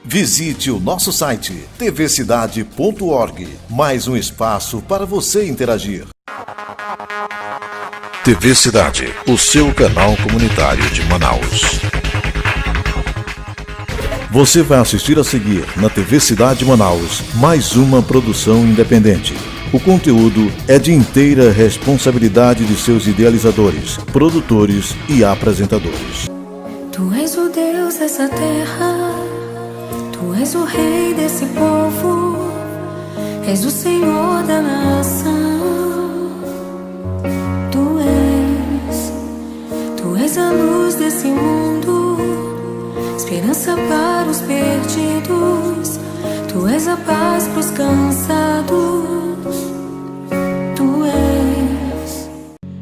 Visite o nosso site tvcidade.org. Mais um espaço para você interagir. TV Cidade, o seu canal comunitário de Manaus. Você vai assistir a seguir na TV Cidade Manaus mais uma produção independente. O conteúdo é de inteira responsabilidade de seus idealizadores, produtores e apresentadores. Tu és o Deus dessa terra, Tu és o Rei desse povo, és o Senhor da nação. Tu és a luz desse mundo, esperança para os perdidos. Tu és a paz para os cansados. Tu és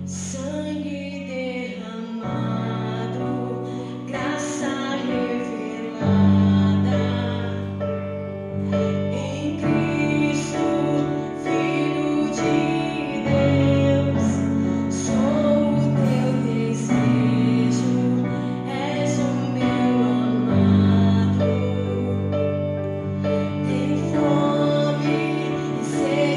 sangue derramado, graça revelada em Cristo, Filho de Deus. Sou o teu desejo, és o meu amado. Tem fome e sede.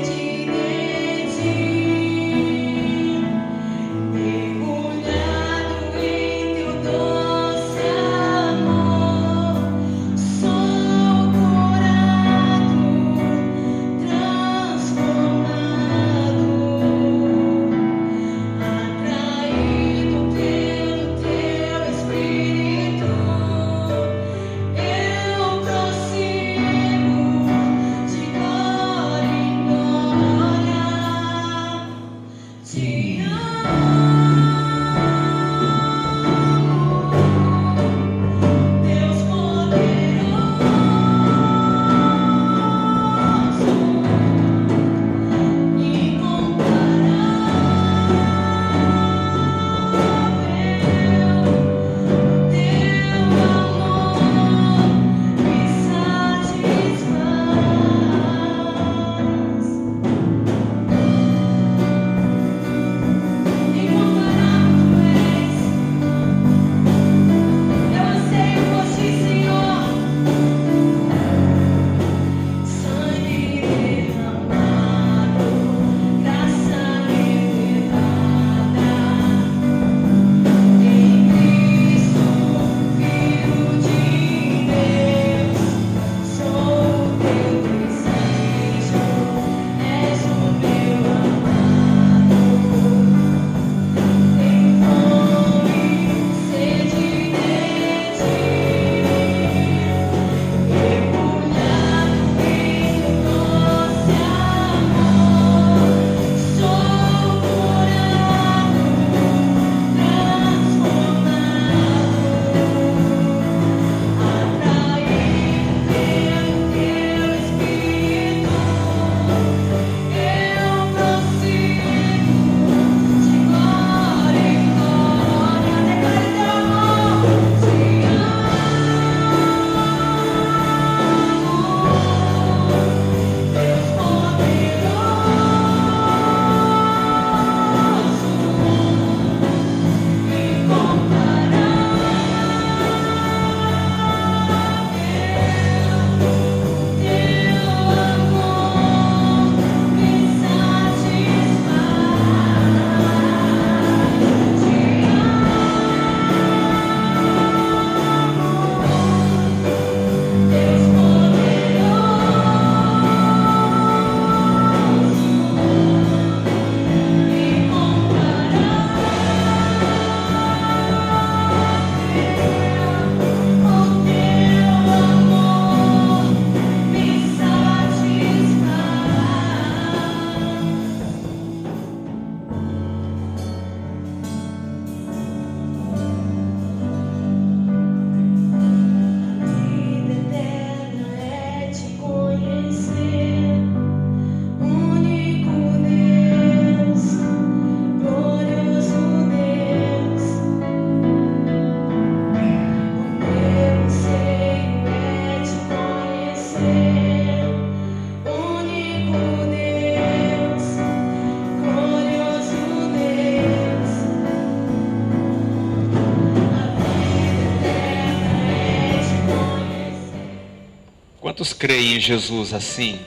Quantos creem em Jesus assim,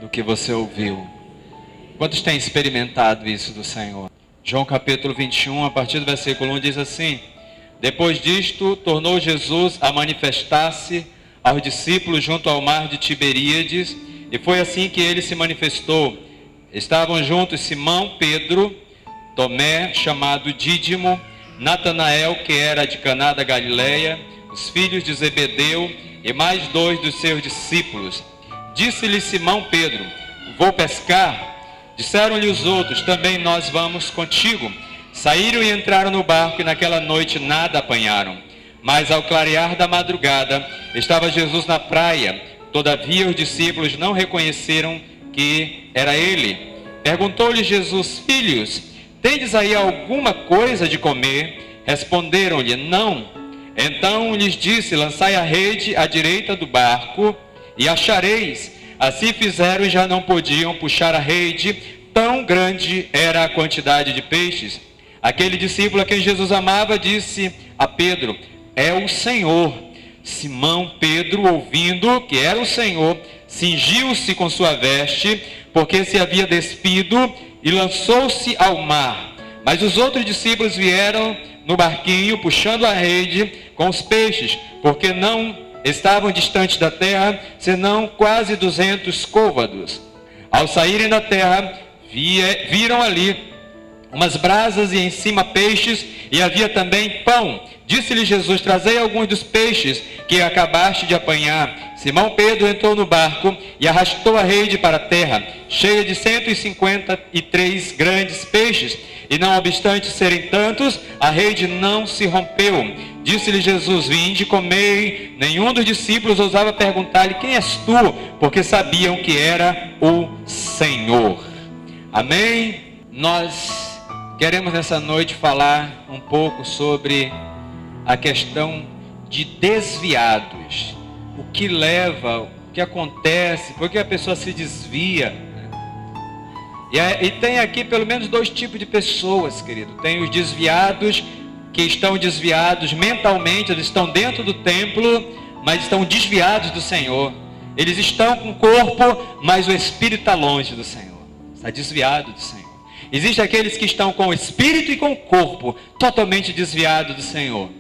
do que você ouviu? Quantos têm experimentado isso do Senhor? João capítulo 21, a partir do versículo 1, diz assim: depois disto, tornou Jesus a manifestar-se aos discípulos junto ao mar de Tiberíades, e foi assim que ele se manifestou. Estavam juntos Simão, Pedro, Tomé, chamado Dídimo, Natanael, que era de Caná da Galileia, os filhos de Zebedeu, e mais 2 dos seus discípulos. Disse-lhe Simão Pedro: vou pescar. Disseram-lhe os outros: também nós vamos contigo. Saíram e entraram no barco, e naquela noite nada apanharam. Mas ao clarear da madrugada, estava Jesus na praia. Todavia os discípulos não reconheceram que era ele. Perguntou-lhe Jesus: filhos, tendes aí alguma coisa de comer? Responderam-lhe: não. Então lhes disse: lançai a rede à direita do barco, e achareis. Assim fizeram e já não podiam puxar a rede, tão grande era a quantidade de peixes. Aquele discípulo a quem Jesus amava disse a Pedro: é o Senhor. Simão Pedro, ouvindo que era o Senhor, cingiu-se com sua veste, porque se havia despido, e lançou-se ao mar. Mas os outros discípulos vieram no barquinho, puxando a rede com os peixes, porque não estavam distantes da terra, senão quase 200 côvados. Ao saírem da terra, viram ali umas brasas e em cima peixes, e havia também pão. Disse-lhe Jesus: trazei alguns dos peixes que acabaste de apanhar. Simão Pedro entrou no barco e arrastou a rede para a terra, cheia de 153 grandes peixes. E não obstante serem tantos, a rede não se rompeu. Disse-lhe Jesus: vinde, comei. Nenhum dos discípulos ousava perguntar-lhe: quem és tu? Porque sabiam que era o Senhor. Amém? Nós queremos nessa noite falar um pouco sobre a questão de desviados. O que leva, o que acontece, por que a pessoa se desvia. E tem aqui pelo menos 2 tipos de pessoas, querido. Tem os desviados, que estão desviados mentalmente, eles estão dentro do templo, mas estão desviados do Senhor. Eles estão com o corpo, mas o espírito está longe do Senhor, está desviado do Senhor. Existem aqueles que estão com o espírito e com o corpo totalmente desviados do Senhor.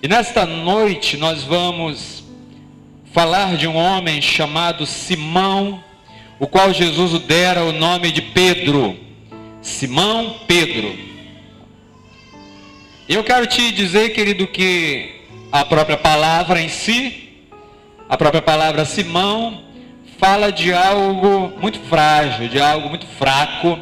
E nesta noite nós vamos falar de um homem chamado Simão, o qual Jesus o dera o nome de Pedro. Simão Pedro. Eu quero te dizer, querido, que a própria palavra em si, a própria palavra Simão, fala de algo muito frágil, de algo muito fraco.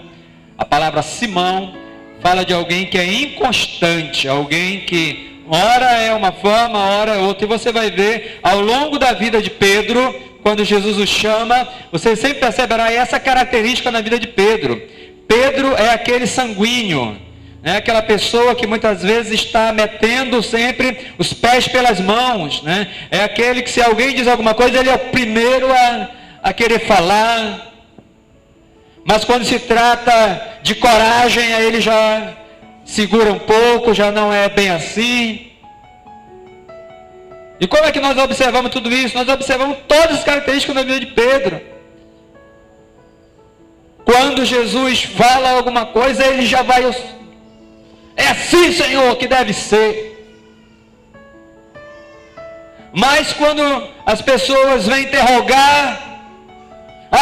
A palavra Simão fala de alguém que é inconstante, alguém que ora é uma forma, ora é outra. E você vai ver ao longo da vida de Pedro, quando Jesus o chama, você sempre perceberá essa característica na vida de Pedro. Pedro é aquele sanguíneo, né? Aquela pessoa que muitas vezes está metendo sempre os pés pelas mãos, né? É aquele que, se alguém diz alguma coisa, ele é o primeiro a querer falar. Mas quando se trata de coragem, aí ele já segura um pouco, já não é bem assim. E como é que nós observamos tudo isso? Nós observamos todas as características da vida de Pedro. Quando Jesus fala alguma coisa, ele já vai: é assim, Senhor, que deve ser. Mas quando as pessoas vêm interrogar: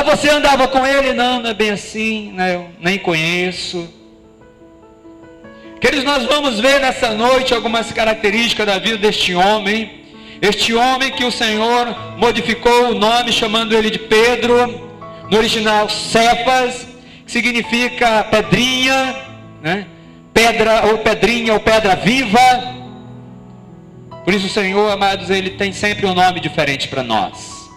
você andava com ele? Não é bem assim, né? Eu nem conheço. Queridos, nós vamos ver nessa noite algumas características da vida deste homem. Este homem que o Senhor modificou o nome, chamando ele de Pedro, no original Cefas, que significa pedrinha, né? Pedra ou pedrinha ou pedra viva. Por isso o Senhor, amados, ele tem sempre um nome diferente para nós.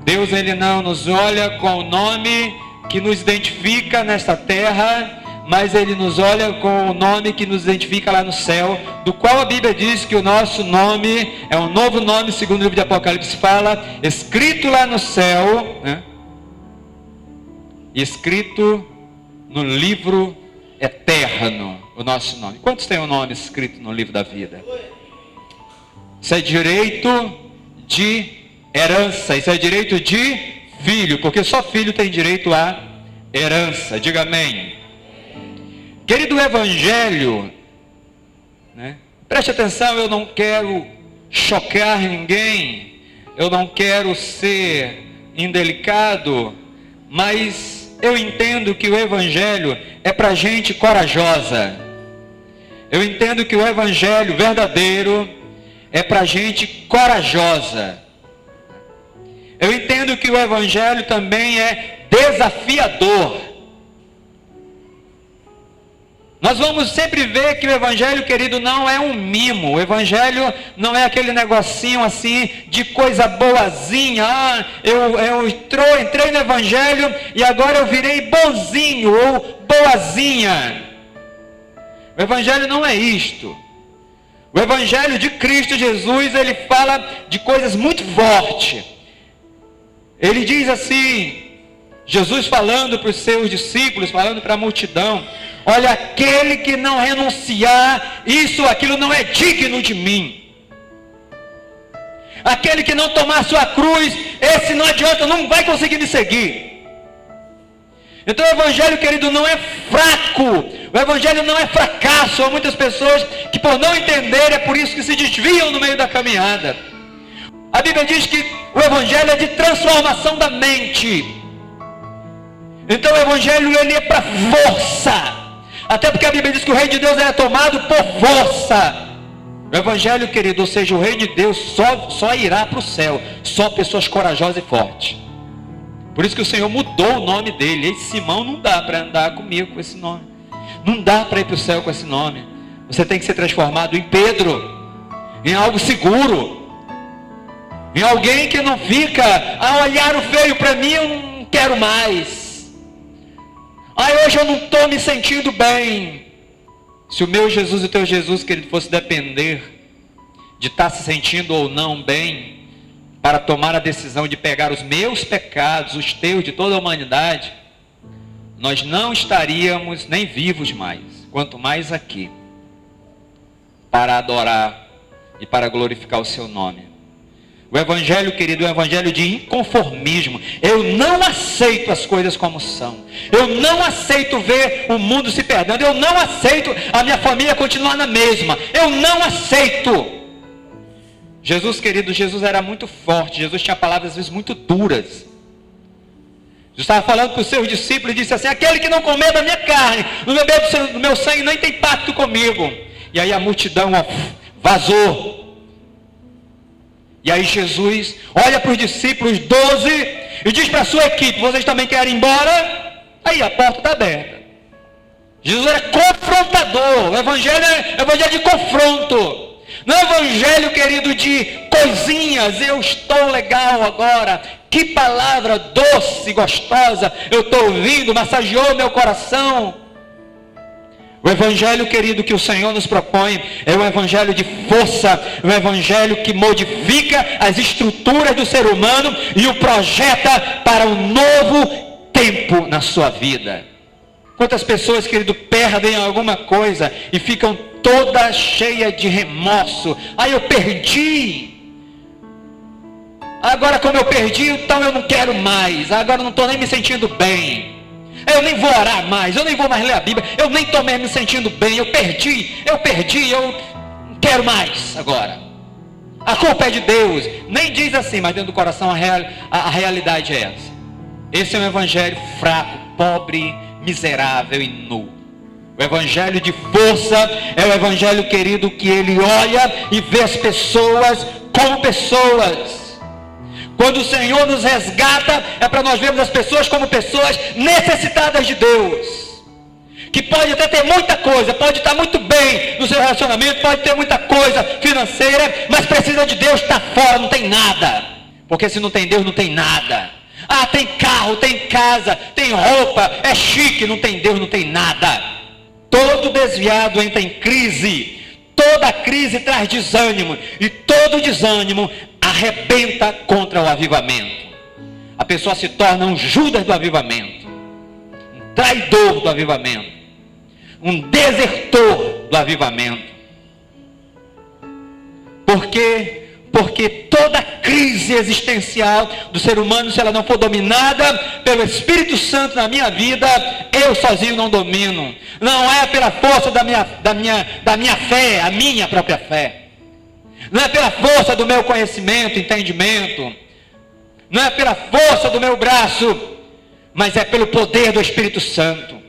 Deus, ele não nos olha com o nome que nos identifica nesta terra, mas ele nos olha com o nome que nos identifica lá no céu, do qual a Bíblia diz que o nosso nome é um novo nome, segundo o livro de Apocalipse fala, escrito lá no céu, né? Escrito no livro eterno, o nosso nome. Quantos têm o nome escrito no livro da vida? Isso é direito de herança, isso é direito de filho, porque só filho tem direito a herança. Diga amém. Querido, o Evangelho, né? Preste atenção, eu não quero chocar ninguém, eu não quero ser indelicado, mas eu entendo que o Evangelho é para gente corajosa. Eu entendo que o Evangelho verdadeiro é para gente corajosa. Eu entendo que o Evangelho também é desafiador. Nós vamos sempre ver que o Evangelho, querido, não é um mimo. O Evangelho não é aquele negocinho assim de coisa boazinha. Eu entrei no Evangelho e agora eu virei bonzinho ou boazinha. O Evangelho não é isto. O Evangelho de Cristo Jesus, ele fala de coisas muito fortes. Ele diz assim, Jesus falando para os seus discípulos, falando para a multidão: olha, aquele que não renunciar isso ou aquilo não é digno de mim. Aquele que não tomar sua cruz, esse não adianta, não vai conseguir me seguir. Então o Evangelho, querido, não é fraco. O Evangelho não é fracasso. Há muitas pessoas que, por não entender, é por isso que se desviam no meio da caminhada. A Bíblia diz que o Evangelho é de transformação da mente. Então o Evangelho, ele é para força. Até porque a Bíblia diz que o reino de Deus é tomado por força. O Evangelho, querido, ou seja, o reino de Deus só irá para o céu. Só pessoas corajosas e fortes. Por isso que o Senhor mudou o nome dele. E Simão, não dá para andar comigo com esse nome. Não dá para ir para o céu com esse nome. Você tem que ser transformado em Pedro. Em algo seguro. Em alguém que não fica, olhar o feio para mim, eu não quero mais. Hoje eu não estou me sentindo bem. Se o meu Jesus e o teu Jesus, querido, fosse depender de estar se sentindo ou não bem, para tomar a decisão de pegar os meus pecados, os teus, de toda a humanidade, nós não estaríamos nem vivos mais, quanto mais aqui, para adorar e para glorificar o seu nome. O Evangelho, querido, é um Evangelho de inconformismo. Eu não aceito as coisas como são. Eu não aceito ver o mundo se perdendo. Eu não aceito a minha família continuar na mesma. Eu não aceito. Jesus, querido, Jesus era muito forte. Jesus tinha palavras às vezes muito duras. Jesus estava falando para os seus discípulos e disse assim: aquele que não comer da minha carne, não beber do meu sangue, nem tem pacto comigo. E aí a multidão vazou. E aí Jesus olha para os discípulos 12 e diz para a sua equipe: vocês também querem ir embora? Aí a porta está aberta. Jesus era confrontador. O Evangelho é Evangelho de confronto. Não é Evangelho, querido, de coisinhas. Eu estou legal agora. Que palavra doce e gostosa eu estou ouvindo, massageou meu coração. O Evangelho, querido, que o Senhor nos propõe é um Evangelho de força, um Evangelho que modifica as estruturas do ser humano e o projeta para um novo tempo na sua vida. Quantas pessoas, querido, perdem alguma coisa e ficam toda cheia de remorso. Eu perdi. Agora como eu perdi, então eu não quero mais. Agora eu não estou nem me sentindo bem. Eu nem vou orar mais, eu nem vou mais ler a Bíblia, eu nem estou me sentindo bem, eu perdi, eu não quero mais agora. A culpa é de Deus. Nem diz assim, mas dentro do coração a realidade é essa. Esse é um evangelho fraco, pobre, miserável e nu. O evangelho de força é o evangelho, querido, que ele olha e vê as pessoas como pessoas. Quando o Senhor nos resgata, é para nós vermos as pessoas como pessoas necessitadas de Deus. Que pode até ter muita coisa, pode estar muito bem no seu relacionamento, pode ter muita coisa financeira, mas precisa de Deus, está fora, não tem nada. Porque se não tem Deus, não tem nada. Tem carro, tem casa, tem roupa, é chique, não tem Deus, não tem nada. Todo desviado entra em crise. Toda crise traz desânimo. E todo desânimo arrebenta contra o avivamento. A pessoa se torna um Judas do avivamento, um traidor do avivamento, um desertor do avivamento. Por quê? Porque toda crise existencial do ser humano, se ela não for dominada pelo Espírito Santo na minha vida, eu sozinho não domino. Não é pela força da minha fé, a minha própria fé. Não é pela força do meu conhecimento, entendimento. Não é pela força do meu braço, mas é pelo poder do Espírito Santo.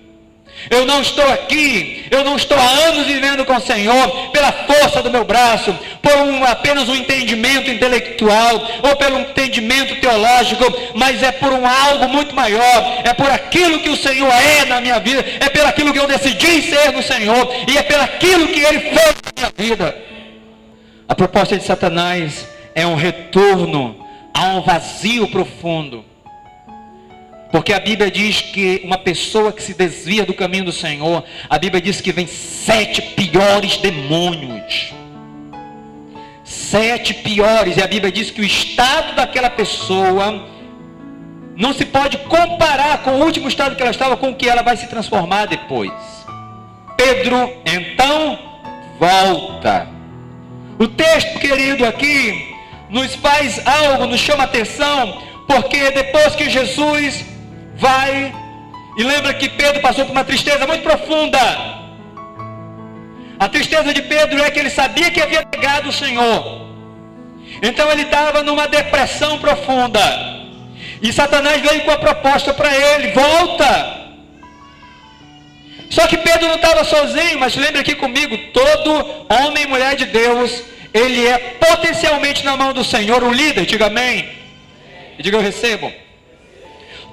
Eu não estou aqui, eu não estou há anos vivendo com o Senhor pela força do meu braço, por apenas um entendimento intelectual, ou pelo entendimento teológico, mas é por algo muito maior, é por aquilo que o Senhor é na minha vida, é pelo aquilo que eu decidi ser no Senhor, e é pelo aquilo que Ele fez na minha vida. A proposta de Satanás é um retorno a um vazio profundo. Porque a Bíblia diz que uma pessoa que se desvia do caminho do Senhor, a Bíblia diz que vem 7 piores demônios. 7 piores. E a Bíblia diz que o estado daquela pessoa não se pode comparar com o último estado que ela estava, com o que ela vai se transformar depois. Pedro, então, volta. O texto, querido, aqui nos faz algo, nos chama atenção, porque depois que Jesus vai, e lembra que Pedro passou por uma tristeza muito profunda. A tristeza de Pedro é que ele sabia que havia negado o Senhor. Então ele estava numa depressão profunda. E Satanás veio com a proposta para ele: volta. Só que Pedro não estava sozinho, mas lembre aqui comigo, todo homem e mulher de Deus, ele é potencialmente na mão do Senhor um líder. Diga amém. E diga eu recebo.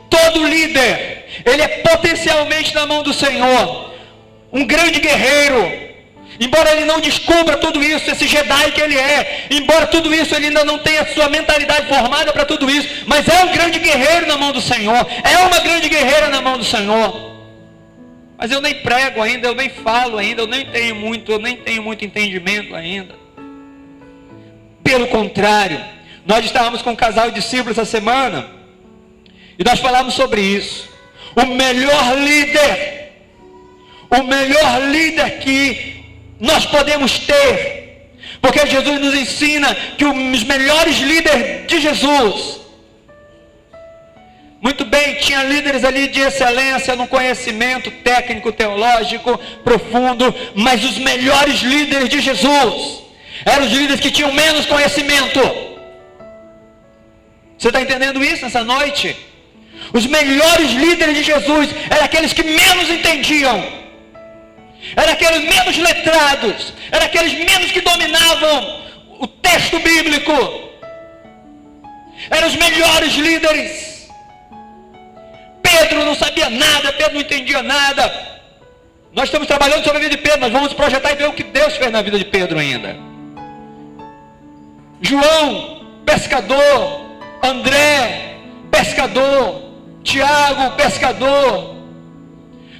Todo líder, ele é potencialmente na mão do Senhor, um grande guerreiro. Embora ele não descubra tudo isso, esse Jedi que ele é, embora tudo isso ele ainda não tenha sua mentalidade formada para tudo isso, mas é um grande guerreiro na mão do Senhor, é uma grande guerreira na mão do Senhor. Mas eu nem prego ainda, eu nem falo ainda, eu nem tenho muito entendimento ainda. Pelo contrário, nós estávamos com um casal de discípulos essa semana, e nós falamos sobre isso. O melhor líder que nós podemos ter, porque Jesus nos ensina que os melhores líderes de Jesus, muito bem, tinha líderes ali de excelência no conhecimento técnico, teológico, profundo, mas os melhores líderes de Jesus eram os líderes que tinham menos conhecimento. Você está entendendo isso nessa noite? Os melhores líderes de Jesus eram aqueles que menos entendiam, eram aqueles menos letrados, eram aqueles menos que dominavam o texto bíblico, eram os melhores líderes. Pedro não sabia nada, Pedro não entendia nada. Nós estamos trabalhando sobre a vida de Pedro, nós vamos projetar e ver o que Deus fez na vida de Pedro ainda. João, pescador. André, pescador. Tiago, pescador.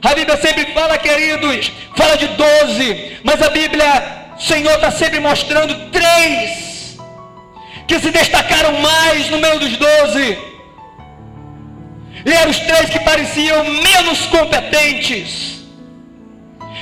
A Bíblia sempre fala, queridos, fala de 12, mas a Bíblia, o Senhor está sempre mostrando 3 que se destacaram mais no meio dos 12. E eram os 3 que pareciam menos competentes.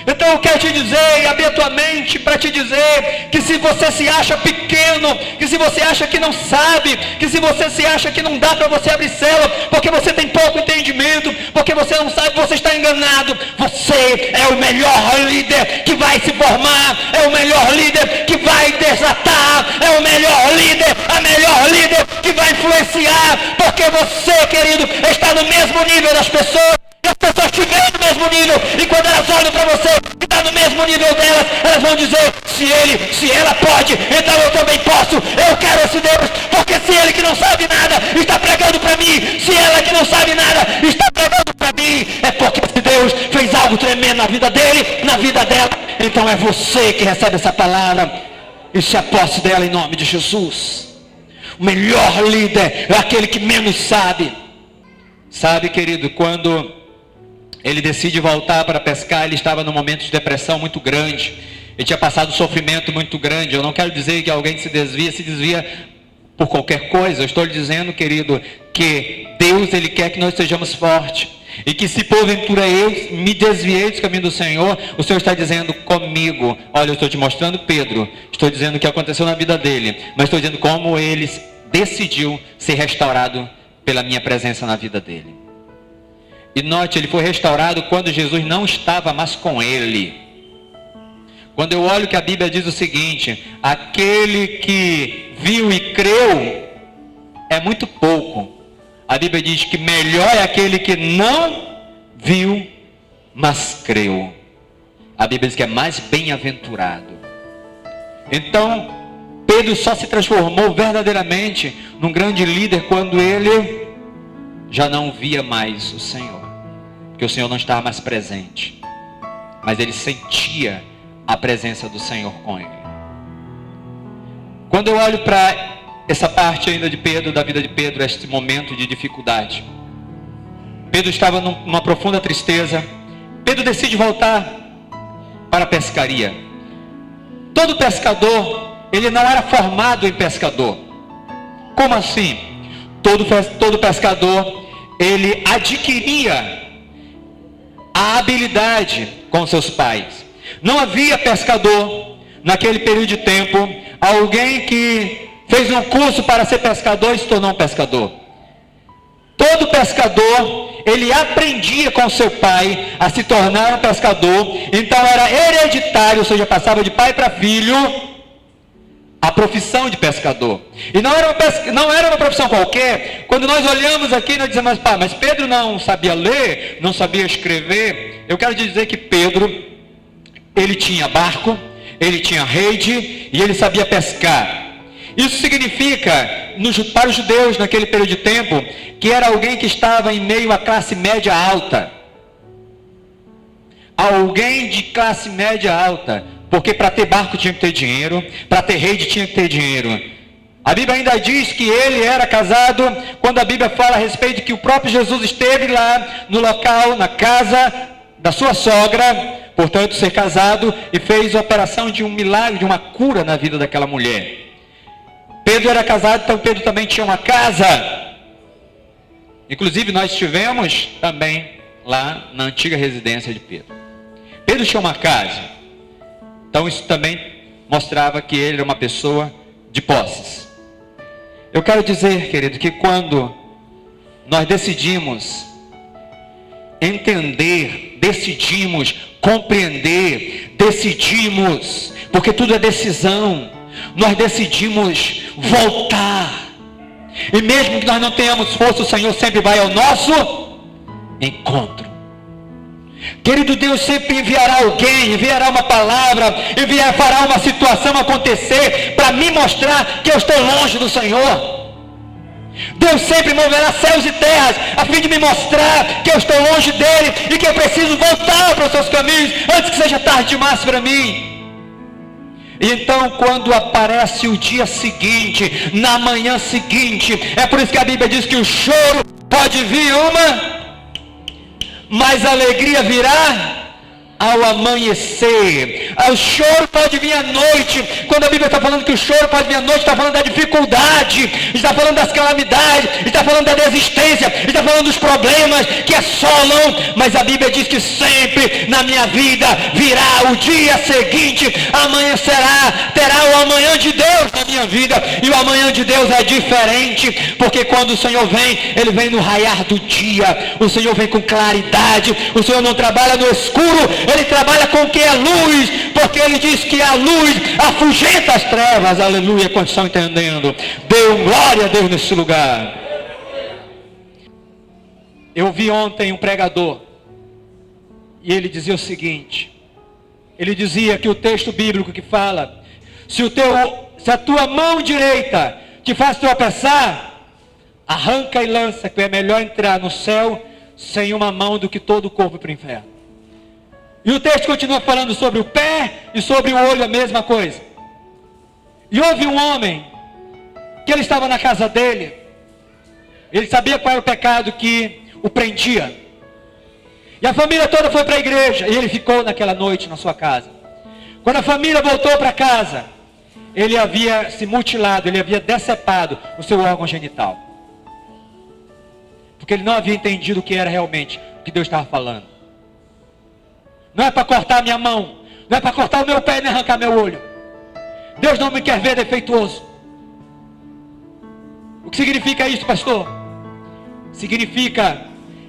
Então eu quero te dizer, e abrir a tua mente para te dizer, que se você se acha pequeno, que se você acha que não sabe, que se você se acha que não dá para você abrir célula, porque você tem pouco entendimento, porque você não sabe, você está enganado. Você é o melhor líder que vai se formar, é o melhor líder que vai desatar, é o melhor líder, a melhor líder que vai influenciar, porque você, querido, está no mesmo nível das pessoas. E as pessoas estiverem no mesmo nível, e quando elas olham para você, que está no mesmo nível delas, elas vão dizer: se ela pode, então eu também posso. Eu quero esse Deus, porque se ele que não sabe nada está pregando para mim, se ela que não sabe nada está pregando para mim, é porque esse Deus fez algo tremendo na vida dele, na vida dela. Então é você que recebe essa palavra e se aposse dela em nome de Jesus. O melhor líder é aquele que menos sabe. Sabe, querido, quando ele decide voltar para pescar, ele estava num momento de depressão muito grande. Ele tinha passado um sofrimento muito grande. Eu não quero dizer que alguém se desvia por qualquer coisa. Eu estou lhe dizendo, querido, que Deus, ele quer que nós sejamos fortes. E que se porventura eu me desviei do caminho do Senhor, o Senhor está dizendo comigo, olha, eu estou te mostrando Pedro, estou dizendo o que aconteceu na vida dele, mas estou dizendo como ele decidiu ser restaurado pela minha presença na vida dele. E note, ele foi restaurado quando Jesus não estava mais com ele. Quando eu olho que a Bíblia diz o seguinte: aquele que viu e creu é muito pouco. A Bíblia diz que melhor é aquele que não viu, mas creu. A Bíblia diz que é mais bem-aventurado. Então, Pedro só se transformou verdadeiramente num grande líder quando ele já não via mais o Senhor. Porque o Senhor não estava mais presente. Mas ele sentia a presença do Senhor com ele. Quando eu olho para essa parte ainda de Pedro, da vida de Pedro, este momento de dificuldade, Pedro estava numa profunda tristeza. Pedro decide voltar para a pescaria. Todo pescador, ele não era formado em pescador. Como assim? Todo pescador, ele adquiria a habilidade com seus pais. Não havia pescador naquele período de tempo, alguém que fez um curso para ser pescador e se tornou um pescador. Todo pescador, ele aprendia com seu pai a se tornar um pescador. Então era hereditário, ou seja, passava de pai para filho a profissão de pescador. E não era uma profissão qualquer. Quando nós olhamos aqui, nós dizemos, mas Pedro não sabia ler, não sabia escrever. Eu quero dizer que Pedro, ele tinha barco, ele tinha rede e ele sabia pescar. Isso significa, para os judeus naquele período de tempo, que era alguém que estava em meio à classe média alta. Alguém de classe média alta. Porque para ter barco tinha que ter dinheiro, para ter rede tinha que ter dinheiro. A Bíblia ainda diz que ele era casado, quando a Bíblia fala a respeito de que o próprio Jesus esteve lá no local, na casa da sua sogra, portanto ser casado, e fez a operação de um milagre, de uma cura na vida daquela mulher. Pedro era casado, então Pedro também tinha uma casa. Inclusive nós estivemos também lá na antiga residência de Pedro. Pedro tinha uma casa. Então isso também mostrava que ele era uma pessoa de posses. Eu quero dizer, querido, que quando nós decidimos entender, decidimos compreender, decidimos, porque tudo é decisão, nós decidimos voltar. E mesmo que nós não tenhamos força, o Senhor sempre vai ao nosso encontro. Querido, Deus sempre enviará alguém, enviará uma palavra, fará uma situação acontecer para me mostrar que eu estou longe do Senhor. Deus sempre moverá céus e terras a fim de me mostrar que eu estou longe dele e que eu preciso voltar para os seus caminhos antes que seja tarde demais para mim. E então quando aparece o dia seguinte, na manhã seguinte, é por isso que a Bíblia diz que o choro pode vir mas a alegria virá ao amanhecer. O choro pode vir à noite. Quando a Bíblia está falando que o choro pode vir à noite, está falando da dificuldade, está falando das calamidades, está falando da desistência, está falando dos problemas que assolam. Mas a Bíblia diz que sempre na minha vida virá o dia seguinte, amanhecerá, terá o amanhã de Deus na minha vida. E o amanhã de Deus é diferente, porque quando o Senhor vem, Ele vem no raiar do dia. O Senhor vem com claridade. O Senhor não trabalha no escuro, Ele trabalha com o que é luz, porque Ele diz que a luz afugenta as trevas. Aleluia, quantos estão entendendo? Dê glória a Deus nesse lugar. Eu vi ontem um pregador, e ele dizia o seguinte, ele dizia que o texto bíblico que fala, se a tua mão direita te faz tropeçar, arranca e lança, que é melhor entrar no céu sem uma mão do que todo o corpo para o inferno. E o texto continua falando sobre o pé e sobre o olho, a mesma coisa. E houve um homem, que ele estava na casa dele, ele sabia qual era o pecado que o prendia. E a família toda foi para a igreja, e ele ficou naquela noite na sua casa. Quando a família voltou para casa, ele havia se mutilado, ele havia decepado o seu órgão genital. Porque ele não havia entendido o que era realmente o que Deus estava falando. Não é para cortar a minha mão, não é para cortar o meu pé nem arrancar meu olho. Deus não me quer ver defeituoso. O que significa isso, pastor? Significa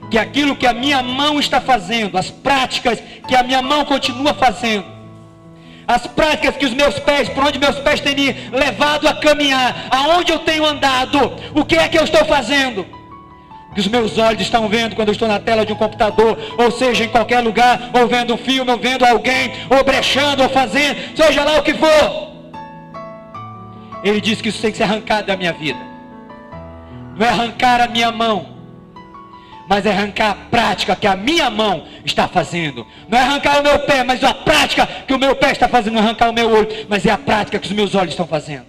que aquilo que a minha mão está fazendo, as práticas que a minha mão continua fazendo, as práticas que os meus pés, por onde meus pés têm me levado a caminhar, aonde eu tenho andado, o que é que eu estou fazendo? Que os meus olhos estão vendo quando eu estou na tela de um computador, ou seja, em qualquer lugar, ou vendo um filme, ou vendo alguém, ou brechando, ou fazendo, seja lá o que for. Ele diz que isso tem que ser arrancado da minha vida. Não é arrancar a minha mão, mas é arrancar a prática que a minha mão está fazendo. Não é arrancar o meu pé, mas a prática que o meu pé está fazendo. Não é arrancar o meu olho, mas é a prática que os meus olhos estão fazendo.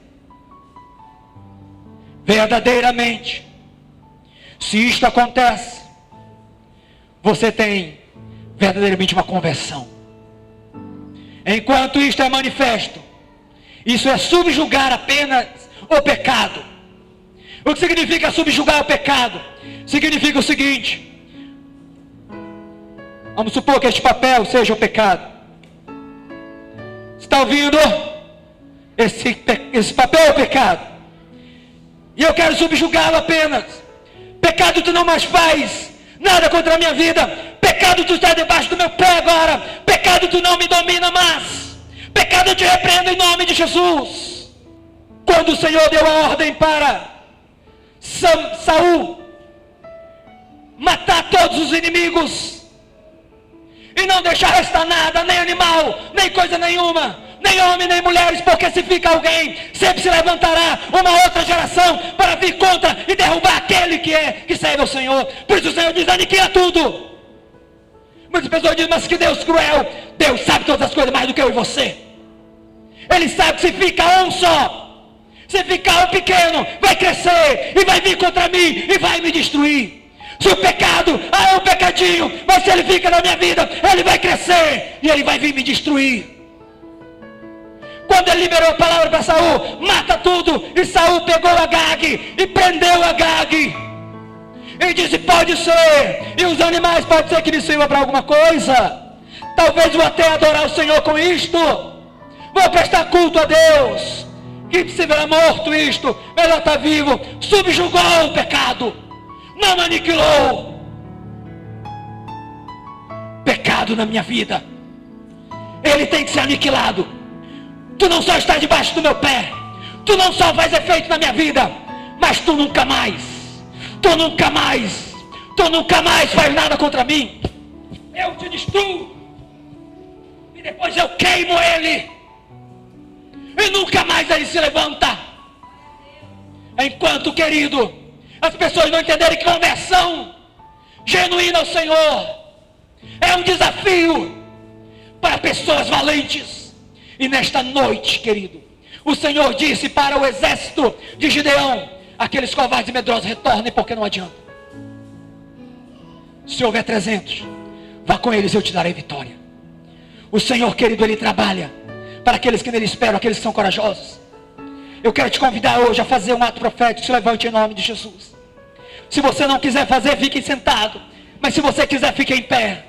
Verdadeiramente, se isto acontece, você tem verdadeiramente uma conversão. Enquanto isto é manifesto, isso é subjugar apenas o pecado. O que significa subjugar o pecado? Significa o seguinte: vamos supor que este papel seja o pecado. Você está ouvindo? Esse papel é o pecado. E eu quero subjugá-lo apenas. Pecado, tu não mais faz nada contra a minha vida. Pecado, tu está debaixo do meu pé agora. Pecado, tu não me domina mais. Pecado, eu te repreendo em nome de Jesus. Quando o Senhor deu a ordem para Saul matar todos os inimigos e não deixar restar nada, nem animal, nem coisa nenhuma, nem homem, nem mulheres, porque se fica alguém, sempre se levantará uma outra geração para vir contra e derrubar aquele que serve ao Senhor. Por isso o Senhor diz: aniquila tudo. Muitas pessoas dizem: mas que Deus cruel. Deus sabe todas as coisas mais do que eu e você. Ele sabe que se fica um só, se ficar um pequeno, vai crescer e vai vir contra mim e vai me destruir. Se o pecado é um pecadinho, mas se ele fica na minha vida, ele vai crescer e ele vai vir me destruir. Quando ele liberou a palavra para Saul: mata tudo, e Saul pegou Agag e prendeu Agag e disse: pode ser, e os animais pode ser que me sirvam para alguma coisa, talvez vou até adorar o Senhor com isto, vou prestar culto a Deus, que se verá morto isto, melhor está vivo. Subjugou o pecado, não aniquilou. Pecado na minha vida, ele tem que ser aniquilado. Tu não só está debaixo do meu pé, tu não só faz efeito na minha vida, mas tu nunca mais faz nada contra mim. Eu te destruo e depois eu queimo ele e nunca mais ele se levanta. Enquanto, querido, as pessoas não entenderem que conversão genuína ao Senhor é um desafio para pessoas valentes. E nesta noite, querido, o Senhor disse para o exército de Gideão: aqueles covardes e medrosos, retornem, porque não adianta. Se houver 300, vá com eles, eu te darei vitória. O Senhor, querido, Ele trabalha para aqueles que nele esperam, aqueles que são corajosos. Eu quero te convidar hoje a fazer um ato profético. Se levante em nome de Jesus. Se você não quiser fazer, fique sentado. Mas se você quiser, fique em pé.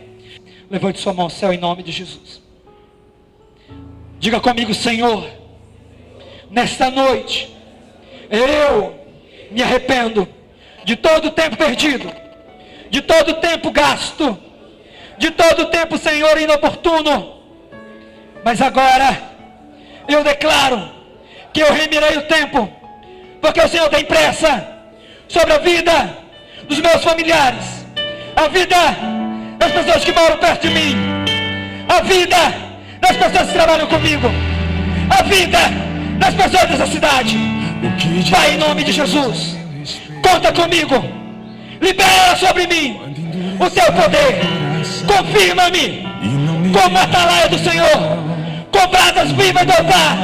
Levante sua mão ao céu em nome de Jesus. Diga comigo: Senhor, nesta noite, eu me arrependo de todo o tempo perdido, de todo o tempo gasto, de todo o tempo, Senhor, inoportuno. Mas agora, eu declaro que eu remirei o tempo, porque o Senhor tem pressa sobre a vida dos meus familiares, a vida das pessoas que moram perto de mim, a vida das pessoas que trabalham comigo, a vida das pessoas dessa cidade. Pai, em nome de Jesus, conta comigo, libera sobre mim o teu poder, confirma-me como a atalaia do Senhor, com brasas vivas do altar.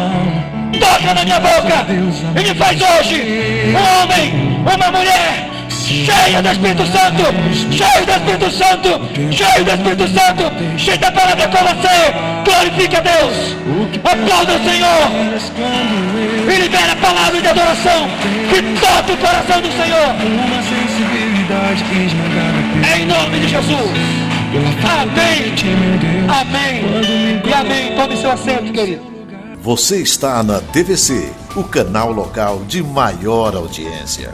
Toca na minha boca e me faz hoje um homem, uma mulher cheia do Espírito Santo, cheio do Espírito Santo, cheio do Espírito Santo, cheio da palavra com você. Glorifique a Deus, aplauda o Senhor e libera a palavra de adoração que toca o coração do Senhor. Em nome de Jesus. Amém, amém e amém. Tome seu assento, querido. Você está na TVC, o canal local de maior audiência.